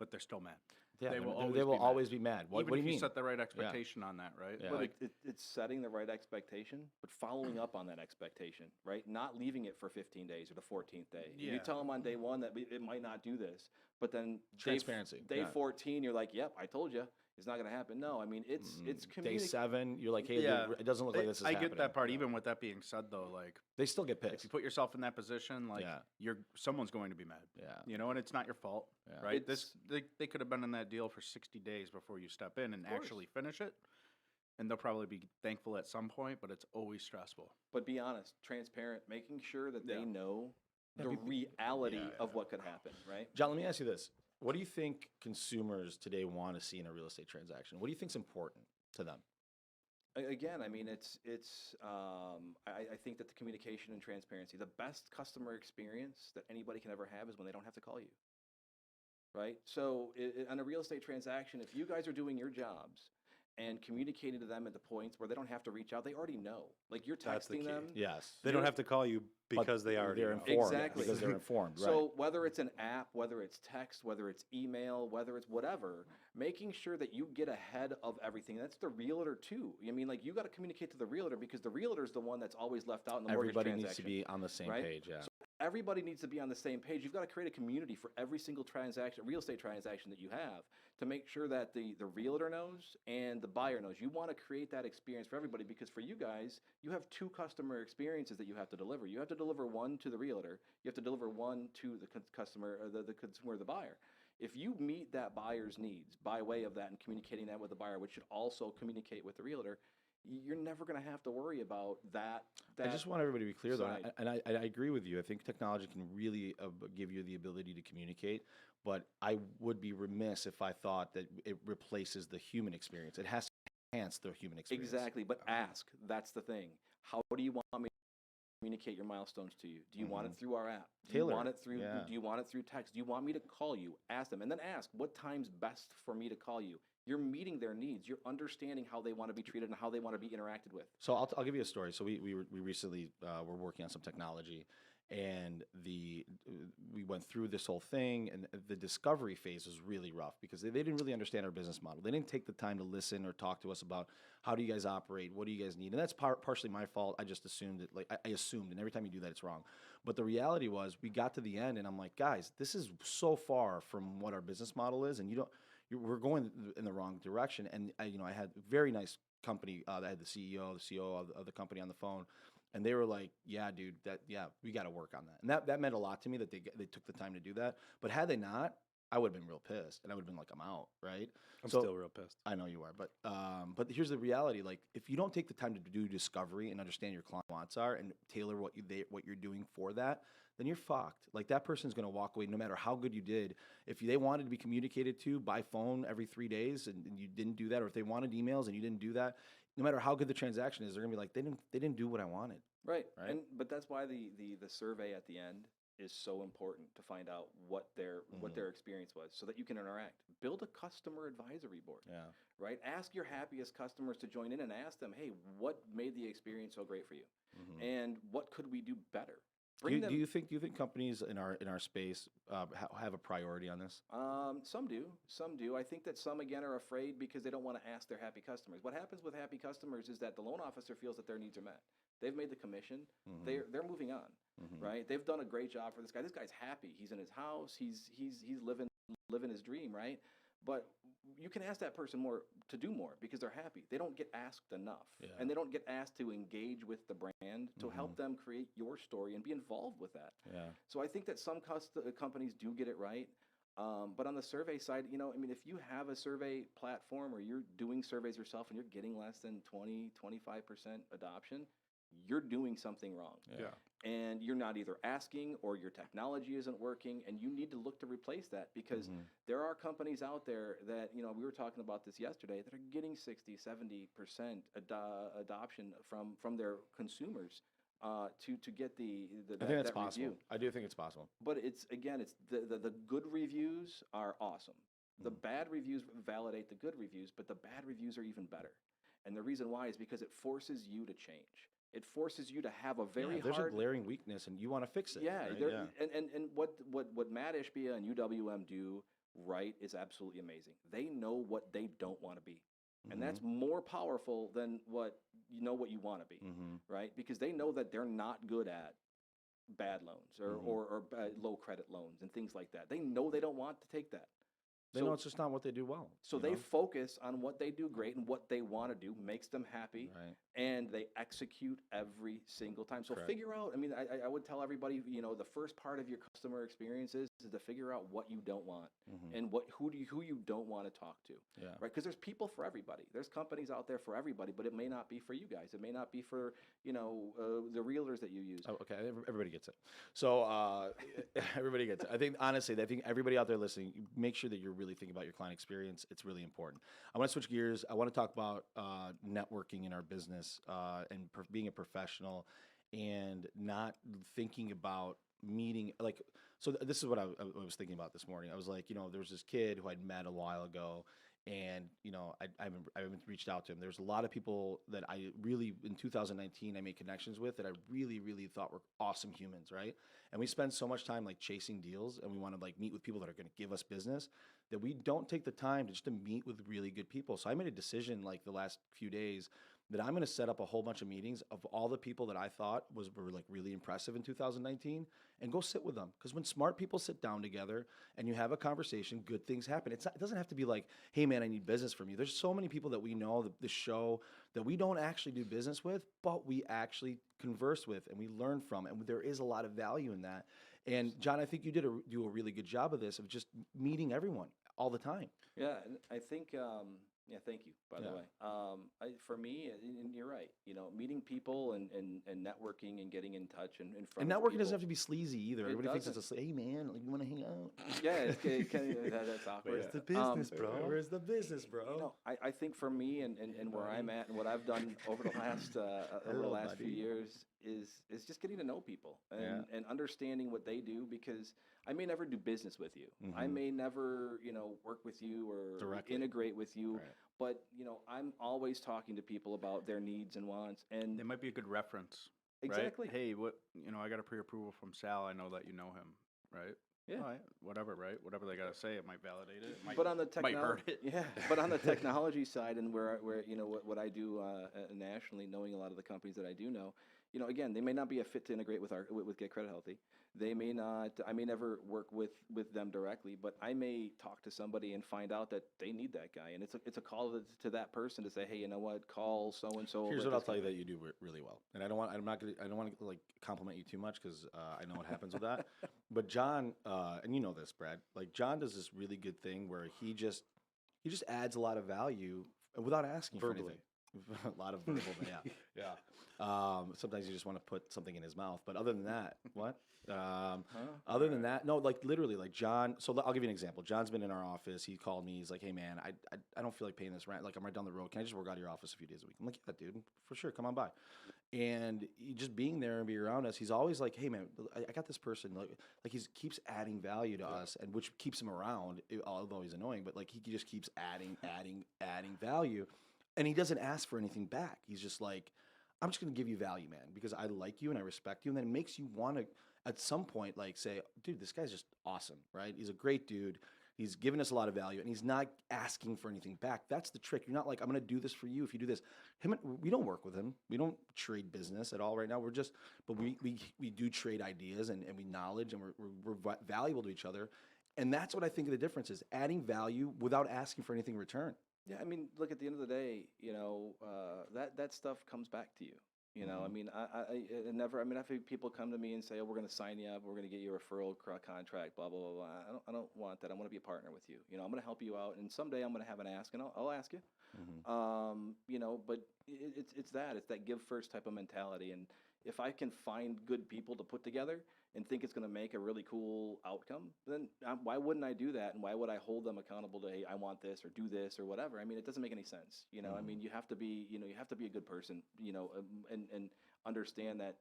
but they're still mad. yeah, they will they will always be mad. always be mad. What, Even what do if you you mean? set the right expectation on that, right? Yeah. But Like, it's setting the right expectation, but following up on that expectation, right? Not leaving it for 15 days or the 14th day. You Yeah. tell them on day one that it might not do this, but then Transparency, Day yeah. 14, you're like, yep, I told you, it's not going to happen. No, I mean it's Day 7, you're like, hey, Yeah. it doesn't look like this is I happening. get that part. Even with that being said, though, like They still get if pissed. you put yourself in that position, like Yeah. someone's going to be mad. Yeah. You know, and it's not your fault, Yeah. right? It's- They could have been in that deal for 60 days before you step in and course. actually finish it, and they'll probably be thankful at some point. But it's always stressful. But be honest, transparent, making sure that they Yeah. know Yeah, the be- reality yeah, of yeah. what could happen, right? John, let me ask you this. What do you think consumers today want to see in a real estate transaction? What do you think is important to them? Again, I mean, I think that the communication and transparency, the best customer experience that anybody can ever have is when they don't have to call you. Right? So on a real estate transaction, if you guys are doing your jobs and communicating to them at the points where they don't have to reach out, they already know. Like you're That's the texting key. them. Yes. They don't have to call you But because they already they're know. informed. Exactly. Because they're informed, right? So whether it's an app, whether it's text, whether it's email, whether it's whatever, making sure that you get ahead of everything. That's the realtor too. I mean, like you got to communicate to the realtor because the realtor is the one that's always left out in the mortgage Everybody transaction. needs to be on the same right? page, yeah. Everybody needs to be on the same page. You've got to create a community for every single transaction, real estate transaction that you have to make sure that the realtor knows and the buyer knows. You want to create that experience for everybody because for you guys, you have two customer experiences that you have to deliver. You have to deliver one to the realtor. You have to deliver one to the customer or the consumer or the buyer. If you meet that buyer's needs by way of that and communicating that with the buyer, which should also communicate with the realtor, you're never going to have to worry about that. I just want everybody to be clear, though, side. and I agree with you. I think technology can really give you the ability to communicate, but I would be remiss if I thought that it replaces the human experience. It has to enhance the human experience. Exactly, but ask. That's the thing. How do you want me to communicate your milestones to you? Do you want it through our app? Do you Tailor want it, it through? yeah. Do you want it through text? Do you want me to call you? Ask them, and then ask what time's best for me to call you. You're meeting their needs. You're understanding how they want to be treated and how they want to be interacted with. So I'll give you a story. So we recently were working on some technology, and we went through this whole thing, and the discovery phase was really rough because they didn't really understand our business model. They didn't take the time to listen or talk to us about how do you guys operate, what do you guys need, and that's partially my fault. I just assumed it, I assumed, and every time you do that, it's wrong. But the reality was, we got to the end, and I'm like, guys, this is so far from what our business model is, and we're going in the wrong direction. And I had a very nice company that had the CEO, the COO of the company on the phone, and they were like, "Yeah, dude, we got to work on that." And that meant a lot to me that they took the time to do that. But had they not, I would have been real pissed, and I would have been like, I'm out, right? I'm So- still real pissed. I know you are, but here's the reality: like, if you don't take the time to do discovery and understand your client wants are and tailor what you're doing for that, then you're fucked. Like, that person's gonna walk away no matter how good you did. If they wanted to be communicated to by phone every 3 days and you didn't do that, or if they wanted emails and you didn't do that, no matter how good the transaction is, they're gonna be like, they didn't do what I wanted. Right. Right. But that's why the survey at the end is so important to find out what their experience was, so that you can interact. Build a customer advisory board. Yeah. Right. Ask your happiest customers to join in and ask them, hey, what made the experience so great for you, and what could we do better? Do you think companies in our space have a priority on this? Some do. I think that some, again, are afraid because they don't want to ask their happy customers. What happens with happy customers is that the loan officer feels that their needs are met. They've made the commission. They're moving on, right? They've done a great job for this guy. This guy's happy. He's in his house. He's living his dream, right? But you can ask that person more to do more because they're happy. They don't get asked enough, and they don't get asked to engage with the brand to help them create your story and be involved with that. Yeah. So I think that some companies do get it right. But on the survey side, I mean, if you have a survey platform or you're doing surveys yourself and you're getting less than 20, 25% adoption, you're doing something wrong. Yeah. And you're not either asking or your technology isn't working, and you need to look to replace that because there are companies out there that, we were talking about this yesterday, that are getting 60, 70% adoption from their consumers to get I think that's that possible. review. I do think it's possible. But it's the good reviews are awesome. The bad reviews validate the good reviews, but the bad reviews are even better. And the reason why is because it forces you to change. It forces you to have a very there's hard. a glaring weakness, and you want to fix it. Yeah, right? and what Matt Ishbia and UWM do right is absolutely amazing. They know what they don't want to be, and that's more powerful than what you want to be, right? Because they know that they're not good at bad loans or low credit loans and things like that. They know they don't want to take that. They know it's just not what they do well. So they focus on what they do great and what they want to do, makes them happy, Right. and they execute every single time. So Correct. figure out, I mean, I would tell everybody, the first part of your customer experience is to figure out what you don't want and who you don't want to talk to, Yeah. right? Because there's people for everybody. There's companies out there for everybody, but it may not be for you guys. It may not be for, the realtors that you use. Oh, okay. Everybody gets it. So everybody gets it. I think honestly, everybody out there listening, make sure that you're really thinking about your client experience. It's really important. I want to switch gears. I want to talk about networking in our business and being a professional and not thinking about meeting like. So this is what I was thinking about this morning. I was like, there was this kid who I'd met a while ago. And, I haven't reached out to him. There's a lot of people that I really, in 2019, I made connections with that I really, really thought were awesome humans, right? And we spend so much time like chasing deals and we want to like meet with people that are going to give us business that we don't take the time to meet with really good people. So I made a decision like the last few days that I'm going to set up a whole bunch of meetings of all the people that I thought were like really impressive in 2019 and go sit with them. Because when smart people sit down together and you have a conversation, good things happen. It doesn't have to be like, hey man, I need business from you. There's so many people that we know, the show, that we don't actually do business with, but we actually converse with and we learn from. And there is a lot of value in that. And John, I think you do a really good job of this, of just meeting everyone all the time. Yeah, and I think, thank you, by the way. For me, and you're right, meeting people and networking and getting in touch and in front And of networking doesn't people. have to be sleazy either. It Everybody thinks it's doesn't. hey man, like, you want to hang out? Yeah, that's awkward. Where's the business, bro? yeah. Where's the business, bro? I think for me and where I'm at and what I've done over the last few years is just getting to know people and understanding what they do, because I may never do business with you. I may never, work with you or Directly. integrate with you. Right. But, I'm always talking to people about their needs and wants. And They might be a good reference. right? exactly. Hey, I got a pre-approval from Sal. I know that you know him, right? Yeah. All right, whatever, right? Whatever they gotta say, it might validate it. It might, But on the might hurt it. but on the technology side, and where what I do nationally, knowing a lot of the companies that I do know, you know, again, they may not be a fit to integrate with with Get Credit Healthy. They may not. I may never work with them directly, but I may talk to somebody and find out that they need that guy, and it's a call to that person to say, hey, you know what, call so and so. Here's what I'll tell you that you do really well, and I don't want to like compliment you too much because I know what happens with that. But John, and you know this, Brad, like John does this really good thing where he just adds a lot of value without asking for anything. A lot of verbal, yeah, yeah. Sometimes you just want to put something in his mouth, but other than that, what? Other than that, no, like literally, like John. So I'll give you an example. John's been in our office. He called me. He's like, "Hey, man, I don't feel like paying this rent. Like, I'm right down the road. Can I just work out of your office a few days a week?" I'm like, "Yeah, dude, for sure. Come on by." And just being there and be around us, he's always like, "Hey, man, I got this person." Like he keeps adding value to us, and which keeps him around, although he's annoying. But like he just keeps adding value, and he doesn't ask for anything back. He's just like, I'm just going to give you value, man, because I like you and I respect you. And then it makes you want to, at some point, like say, dude, this guy's just awesome, right? He's a great dude. He's given us a lot of value and he's not asking for anything back. That's the trick. You're not like, I'm going to do this for you if you do this. We don't work with him. We don't trade business at all right now. But we do trade ideas and we knowledge and we're valuable to each other. And that's what I think of the difference is adding value without asking for anything in return. Yeah, I mean, look, at the end of the day, you know, that stuff comes back to you. You know, I mean, I never. I mean, I've had people come to me and say, "Oh, we're going to sign you up. We're going to get you a referral contract." Blah blah blah blah. I don't want that. I want to be a partner with you. You know, I'm going to help you out, and someday I'm going to have an ask, and I'll ask you. You know, but it's that give first type of mentality, and if I can find good people to put together and think it's going to make a really cool outcome, then why wouldn't I do that? And why would I hold them accountable to, hey, I want this or do this or whatever? I mean, it doesn't make any sense. You know, I mean, you have to be a good person, you know, and understand that,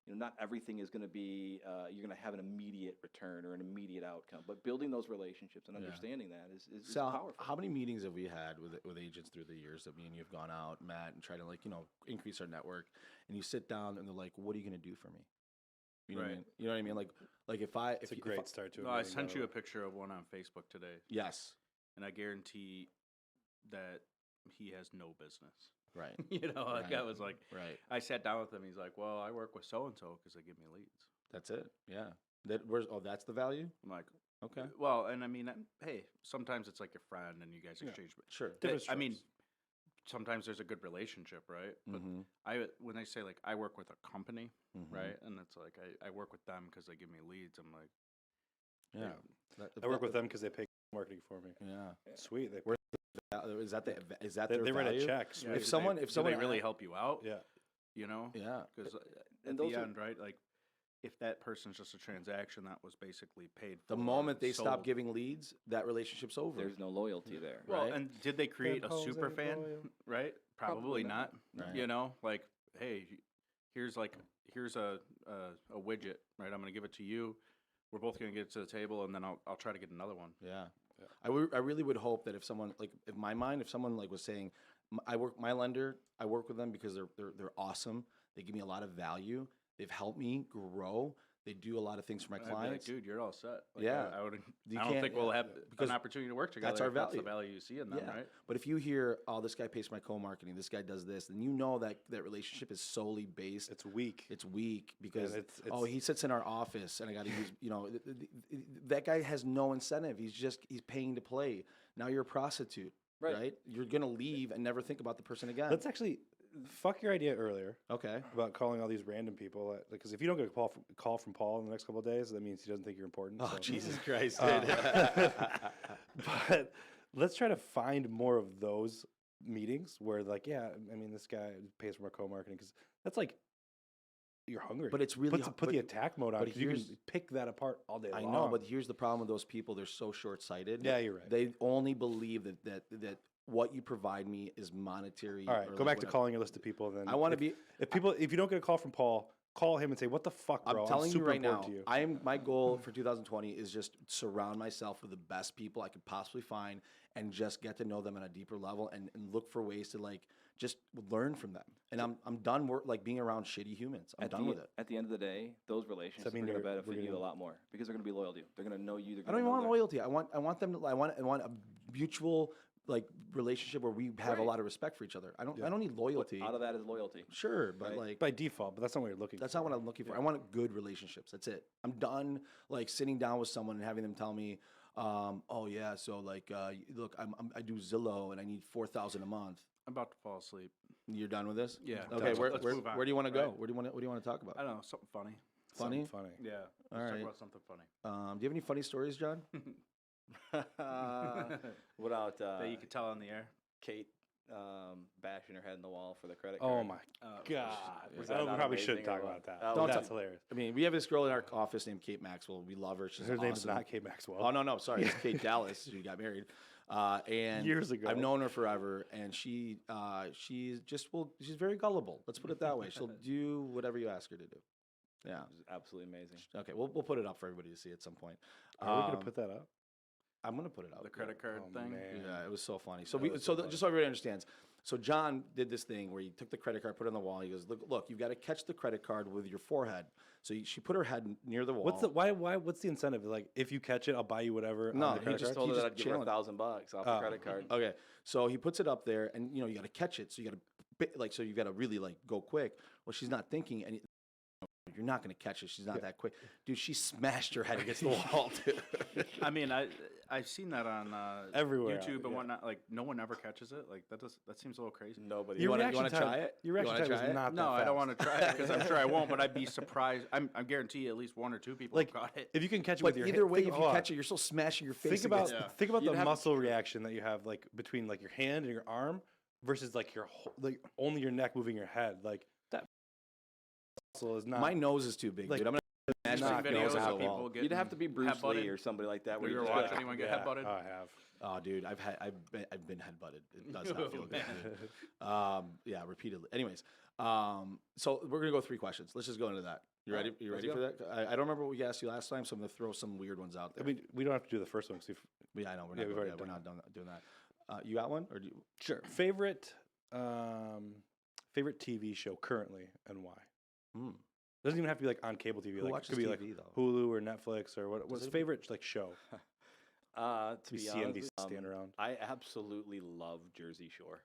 you know, not everything is going to be, you're going to have an immediate return or an immediate outcome, but building those relationships and understanding that is Sal, powerful. how many meetings have we had with agents through the years that me and you have gone out, Matt, and try to, like, you know, increase our network, and you sit down and they're like, what are you going to do for me? You know what I mean? You know what I mean? Like It's a great start to it. No, I sent you a picture of one on Facebook today, yes, and I guarantee that he has no business. right, You know, like Right. I was like, right. I sat down with him. He's like, well, I work with so and so because they give me leads. That's it. Yeah. That's the value. I'm like, Okay. well, and I mean, hey, sometimes it's like your friend and you guys exchange. But Sure. I mean, sometimes there's a good relationship, right? But when I say like I work with a company, right, and it's like I work with them because they give me leads. I'm like, Yeah. I work with them because they pay marketing for me. Yeah. Sweet. Is that They their write a value? check. yeah, Sweet. If someone do they really help you out, Yeah. you know, Yeah. because And at those the are- end, right, like if that person's just a transaction that was basically paid for, The moment they stop sold. giving leads, that relationship's over. There's no loyalty there. Well, right? and did they create a Calls super ain't fan? loyal. Right? Probably Probably not. not. Right. You know, like, hey, here's a widget, right? I'm gonna give it to you. We're both gonna get it to the table, and then I'll try to get another one. Yeah. I really would hope that if someone, like, if someone like was saying, my lender, I work with them because they're awesome. They give me a lot of value. They've helped me grow. They do a lot of things for my I'd be like, clients. dude, you're all set. Like, Yeah. I would. You I don't can't- think we'll have because an opportunity to work together. that's our if That's the value. value you see in them, Yeah. right? But if you hear, oh, this guy pays for my co-marketing, this guy does this, then you know that relationship is solely based. It's weak. It's weak because it's- he sits in our office and I got to use, you know, that guy has no incentive. He's paying to play. Now you're a prostitute, right? You're gonna leave and never think about the person again. Let's actually fuck your idea earlier Okay. about calling all these random people. Because if you don't get a call from Paul in the next couple of days, that means he doesn't think you're important. Oh, so. Jesus Christ, But let's try to find more of those meetings where, like, yeah, I mean, this guy pays for my co-marketing because that's like you're hungry. But it's really put the attack mode on but because you can here's- pick that apart all day I long. know, but here's the problem with those people. They're so short-sighted. Yeah, you're right. They only believe that what you provide me is monetary. all right, or go like back to whatever. calling your list of people. Then I want to be. if you don't get a call from Paul, call him and say, "What the fuck, bro? I'm telling you super right now. important to you." My goal for 2020 is just surround myself with the best people I could possibly find, and just get to know them on a deeper level, and look for ways to like just learn from them. And I'm done being around shitty humans. I'm done with it. At the end of the day, those relationships mean are going to we're benefit you a gonna- lot more because they're going to be loyal to you. They're going to know you. I don't even want loyalty. I want them to. I want a mutual like relationship where we have a Right. lot of respect for each other. I don't Yeah. I don't need But loyalty. out of that is loyalty. Sure, but Right. like By default, but that's not what you're looking that's for. not what I'm looking for. I want good relationships. That's it. I'm done like sitting down with someone and having them tell me, oh yeah, so like look, I do Zillow and I need 4,000 a month. I'm about to fall asleep. You're done with this? Yeah. Okay. Let's Where move on, where do you want to go? right? What do you want to talk about? I don't know, something funny. Funny? Something funny. Yeah. All Let's right. talk about something funny. Do you have any funny stories, John? Without that you could tell on the air. Kate bashing her head in the wall for the credit Oh card. my Oh, god! Was I that not probably amazing shouldn't or talk what? about that. Oh, Don't That's talk- hilarious. I mean, we have this girl in our office named Kate Maxwell. We love her. She's Her name's awesome. not Kate Maxwell. Oh no, sorry, it's Kate Dallas. She got married, and Years ago. I've known her forever, and she's she's very gullible. Let's put it that way. She'll do whatever you ask her to do. Yeah. It was absolutely amazing. Okay, we'll put it up for everybody to see at some point. Are we gonna Um, put that up? I'm gonna put it up. The credit card Oh, thing. man. Yeah, it was so funny. So That was so funny. just so everybody understands. So John did this thing where he took the credit card, put it on the wall. He goes, look, you've got to catch the credit card with your forehead. So she put her head near the wall. What's the why? What's the incentive? Like, if you catch it, I'll buy you whatever. No, on the he credit Just card? told her just that I'd give her chilling. $1,000 off the Oh. credit card. Okay, so he puts it up there, and you got to catch it. So you got to so you got to really like go quick. Well, she's not thinking, and you're not going to catch it. She's not that quick, dude. She smashed her head against the wall, dude. I mean, I've seen that on Everywhere, YouTube and yeah. whatnot. Like, no one ever catches it. Like, that seems a little crazy. Nobody. You Your wanna reaction try time- it? Your You reaction wanna time was try it? not No, that I don't fast. want to try it because I'm sure I won't. But I'd be surprised. I guarantee at least one or two people Like, have got it. if you can catch it But with your either way, think, if you catch it, you're still smashing your face. think about against Yeah. think about You'd the have- muscle reaction that you have, like between like your hand and your arm versus like like only your neck moving your head. Like that muscle is not. My nose is too big, Like, dude. I'm gonna smash not my good. nose videos out of the wall. people getting You'd have to be Bruce headbutted. Lee or somebody like that. Have Where you you ever just watched go, anyone get yeah. headbutted? Oh, I have. Oh, dude, I've been headbutted. It does not feel Oh, good. man. Dude. Yeah, repeatedly. Anyways, so we're gonna go 3 questions. Let's just go into that. You ready? You let's ready for that? I don't remember what we asked you last time, so I'm gonna throw some weird ones out I there. mean, we don't have to do the first one. Yeah, I know we're yeah, not. we've Doing, already we're done not doing that. You got one, or do you? Sure. Favorite TV show currently and why? Hmm. Doesn't even have to be like on cable TV. Who Like it watches could be like TV, though? Hulu or Netflix or what's it- favorite like show? To We be CNBC honest, stand around. I absolutely love Jersey Shore.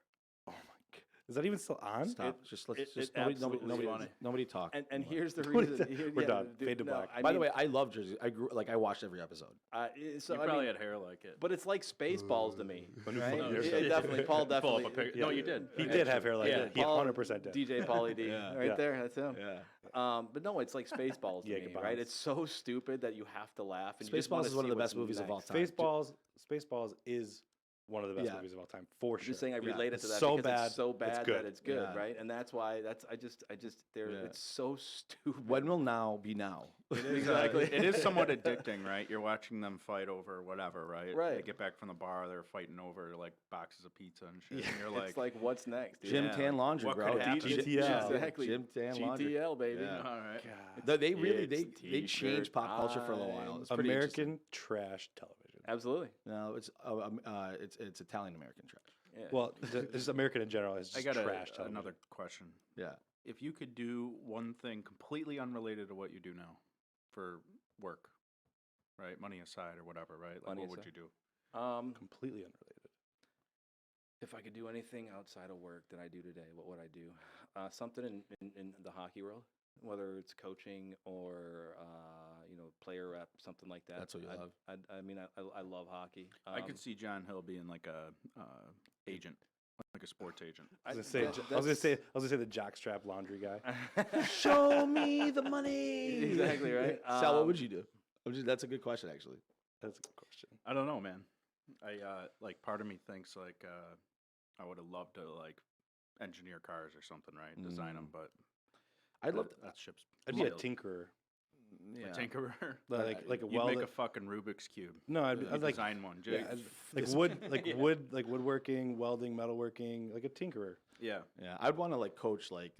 Oh my god, is that even still on? Stop. Just let's it just nobody absolutely is. nobody talk. And anymore. here's the What is reason. that? We're done. Fade to no, black. I By the mean, way, I love Jersey. I watched every episode. so You I probably mean, had hair like it. but it's like Spaceballs to me. When you Right? pull- No, Yeah, Yeah, definitely. Paul Pull up definitely. a pic- No, you did. He did have hair like Yeah, that. He Paul- 100% did. DJ Pauly D. Yeah. Right Yeah. there. That's him. Yeah. But no, it's like Spaceballs to Jacob me, right? Bonds. It's so stupid that you have to laugh. And you just Spaceballs wanna is one of see the what's best movies of all next. time. Spaceballs is one of the best Yeah. movies of all time for I'm sure. just saying I Yeah. relate it It's to that so because bad, it's so it's bad good. that it's good, Yeah. right? And that's why I just there Yeah. it's so stupid. When will now be now? Exactly. It is somewhat addicting, right? You're watching them fight over whatever, right? They Right. get back from the bar, they're fighting over like boxes of pizza and shit. And you're It's like what's next? Dude? Gym Yeah, Tan like, Laundry, what bro. could happen? GTL. Exactly. Gym Tan Laundry. GTL baby. Yeah. all right. God. They really It's they changed pop culture for a little while. time. It's pretty interesting. American trash television. Absolutely. No, it's Italian American trash. Yeah. Well, just American in general is I just got trash television. another question. Yeah. If you could do one thing completely unrelated to what you do now for work, right? Money aside or whatever, right? Like, Money what would aside. you do? completely unrelated. If I could do anything outside of work that I do today, what would I do? Something in the hockey world, whether it's coaching or player rep, something like that. That's what you love. I mean, I love hockey. I could see John Hill being like a agent, like a sports agent. I was gonna say the jockstrap laundry guy. Show me the money. Exactly, right? Sal, what would you do? That's a good question, actually. That's a good question. I don't know, man. I like part of me thinks like I would have loved to like engineer cars or something, right? Design them, but I'd love. that ship's I'd be a sailed. tinkerer, Yeah. A tinkerer. like a You'd welder. make a fucking Rubik's cube. No, I'd You like design one. yeah, Jake. like woodworking, welding, metalworking, like a tinkerer. Yeah. Yeah, I'd want to like coach like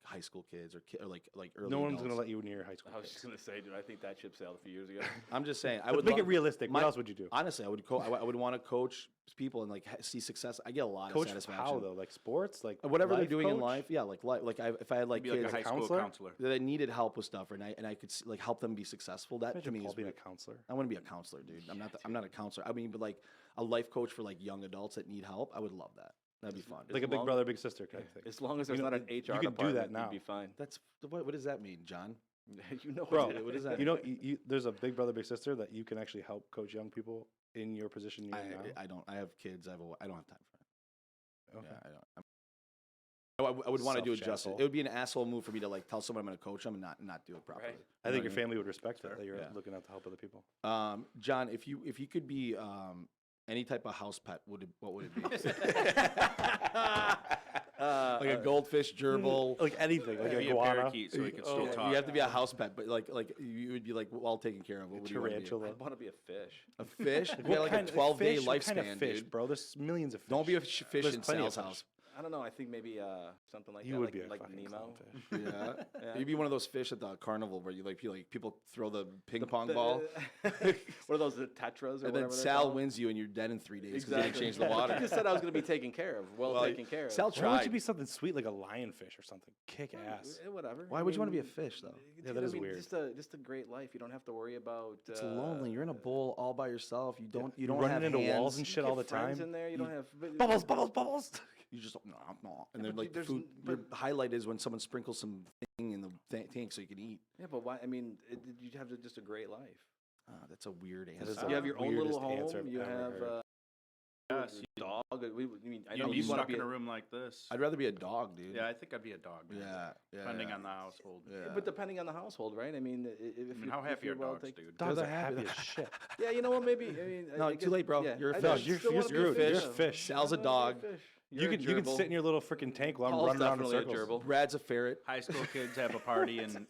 high school kids or like early. No one's adults. gonna let you near high school. I was kids. just gonna say, dude, I think that ship sailed a few years ago. I'm just saying. I Let's would make it love- realistic. my- What else would you do? Honestly, I would I would want to coach people and like see success. I get a lot Coach of satisfaction. how though? Like sports, like Whatever they're life doing in coach? life, yeah, like if I had like Be like kids a high school counselor? counselor. that needed help with stuff, and I could like help them be successful. That to Imagine me Paul is being a really- counselor. I want to be a counselor, dude. I'm not a counselor. I mean, but like a life coach for like young adults that need help. I would love that. That'd be fun. Like a big long- brother, big sister kind of thing. As long as You there's know, not an you HR could do that department, now. you'd be fine. That's what does that mean, John? You know Bro, what does that You know, there's a big brother, big sister that you can actually help coach young people in your position you're in now. I don't. I have kids. I don't have time for it. Okay. Yeah, I would want to do it justice. Self-shackle. It would be an asshole move for me to like tell someone I'm going to coach them and not do it properly. Right. I You know think what your mean? family would respect that you're Yeah. looking out to help other people. John, if you could be any type of house pet, what would it be? Like a goldfish, gerbil. Like anything, like Be a a iguana, parakeet so he can still Yeah, talk. you have to be a house pet, but like you would be like well taken care of. What would you want to be? tarantula. I want to be a fish. A fish? You What got like a kind of 12-day fish? What kind lifespan, of fish, dude. bro? There's millions of fish. Don't be a fish There's in plenty of Sal's fish. house. I don't know. I think maybe something like You that, would like, be a like fucking Nemo. clownfish. Yeah. Yeah. You'd be one of those fish at the carnival where you like people throw the ping pong ball, what are those? The tetras or and whatever. then they're Sal called? wins you, and you're dead in 3 days because Exactly. you didn't change the I water. just said I was going to be taken care of, well taken care of. Sal Why don't you tried. be something sweet like a lionfish or something? Kick ass. Whatever. Why I would you want to be a mean, fish though? Yeah, that is weird. Just a great life. You don't have to worry about. It's lonely. You're in a bowl all by yourself. You don't. You You're don't running have into hands. walls and shit all the friends time. in there. You don't have Bubbles, bubbles, bubbles. You just and Yeah, then but like the there's food. n- Your highlight is when someone sprinkles some thing in the tank so you can eat. Yeah, but why? I mean, you have just a great life. That's a weird That is answer. the You have your own little weirdest answer home. I've You ever have heard. Yes, dog. I mean, I You'd know be you want to stuck be in a room like this. I'd rather be a dog, dude. Yeah, I think I'd be a dog. man. Yeah. Depending yeah. on the household. Yeah. But depending on the household, right? I mean, if I mean, you- how if happy you're are well dogs, taken- dude? Dogs They're are the happy as happiest. shit. Yeah, you know what? Maybe. I mean, No, I too guess- late, bro. yeah, You're a I fish. just You're still wanna be a screwed. You're a though. fish. Sal's a I wanna be dog. fish. You You're a can gerbil. sit in your little freaking tank while I'm Paul's running around in definitely a circles. gerbil. Brad's a ferret. High school kids have a party and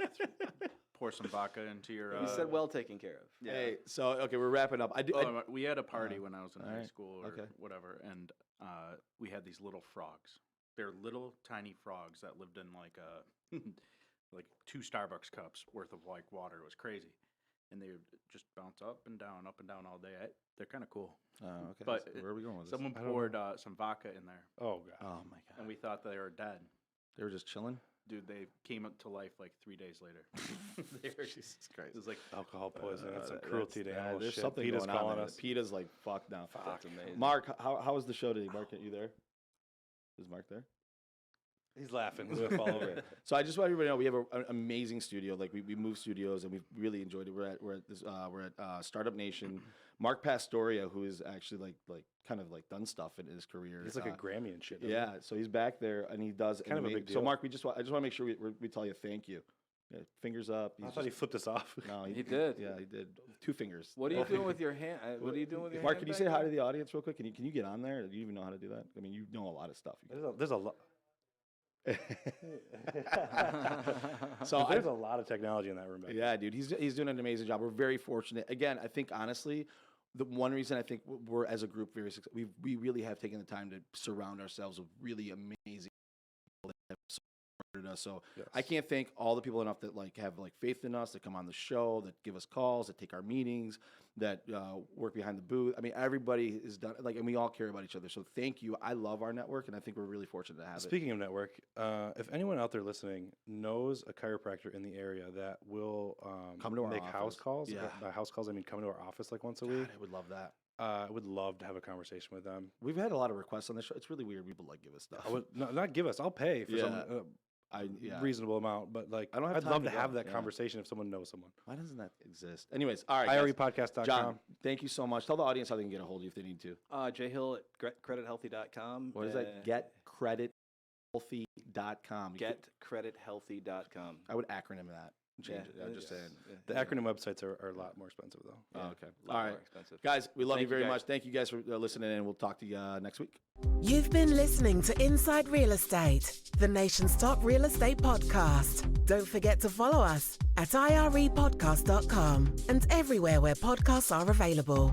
pour some vodka into your. He said well taken care of. Yeah. Hey, so okay, we're wrapping up. Oh, we had a party when I was in high alright, school or okay. whatever, and we had these little frogs. They're little tiny frogs that lived in like like 2 Starbucks cups worth of like water. It was crazy, and they would just bounce up and down all day. They're kind of cool. Okay. But so where are we going with this? Someone I don't poured some vodka in there, Oh god. Oh my god. and we thought they were dead. They were just chilling. Dude, they came up to life like 3 days later. They were- Jesus Christ. It was like Alcohol poisoning. That's some That's- cruelty to animals. There's shit. something PETA's going on. calling there. us. PETA's like fuck now. That's amazing. Mark, how was the show today? Mark, are you there? Is Mark there? He's laughing. He's gonna fall over. So I just want everybody to know we have an amazing studio. Like we moved studios and we've really enjoyed it. We're at Startup Nation. Mark Pastoria, who is actually like kind of like done stuff in his career. He's like a Grammy and shit. doesn't yeah. So he's back there and he does Kind of a big So deal. Mark, I just want to make sure we tell you thank you. Yeah, fingers up. he? I He's thought he just- flipped us off. no, He did. Yeah, he did. 2 fingers. What are you Both doing fingers. with your hand? What are you doing with your Mark, hand? can you back say hi there? to the audience real quick? Can you get on there? Do you even know how to do that? I mean, you know a lot of stuff. There's a lot. So There's a lot of technology in that room. Back there. Yeah, dude, he's doing an amazing job. We're very fortunate. Again, I think honestly, the one reason I think we're as a group very successful, we really have taken the time to surround ourselves with really amazing people that have supported us. So I Yes. can't thank all the people enough that like have like faith in us, that come on the show, that give us calls, that take our meetings, that work behind the booth. I mean, everybody is done like, and we all care about each other. So thank you. I love our network, and I think we're really fortunate to have it. Speaking of network, if anyone out there listening knows a chiropractor in the area that will Come to our make house office. calls, Yeah. by house calls I mean come to our office like once a God, week, I would love that. I would love to have a conversation with them. We've had a lot of requests on this show. It's really weird. People like give us stuff. I would not give us. I'll pay for some Yeah. reasonable amount, but like I don't have I'd time love to to have go, that yeah. conversation if someone knows someone. Why doesn't that exist? Anyways, all right. guys. IREpodcast.com. John, thank you so much. Tell the audience how they can get a hold of you if they need to. Jhill at credithealthy.com. What is that? Getcredithealthy.com. Getcredithealthy.com. I would acronym that. Change it. I'm just saying. The acronym websites are a lot more expensive though. Oh, okay. A lot All more right. expensive. Guys, we love Thank you you, very guys. much. Thank you guys for listening, and we'll talk to you next week. You've been listening to Inside Real Estate, the nation's top real estate podcast. Don't forget to follow us at irepodcast.com and everywhere where podcasts are available.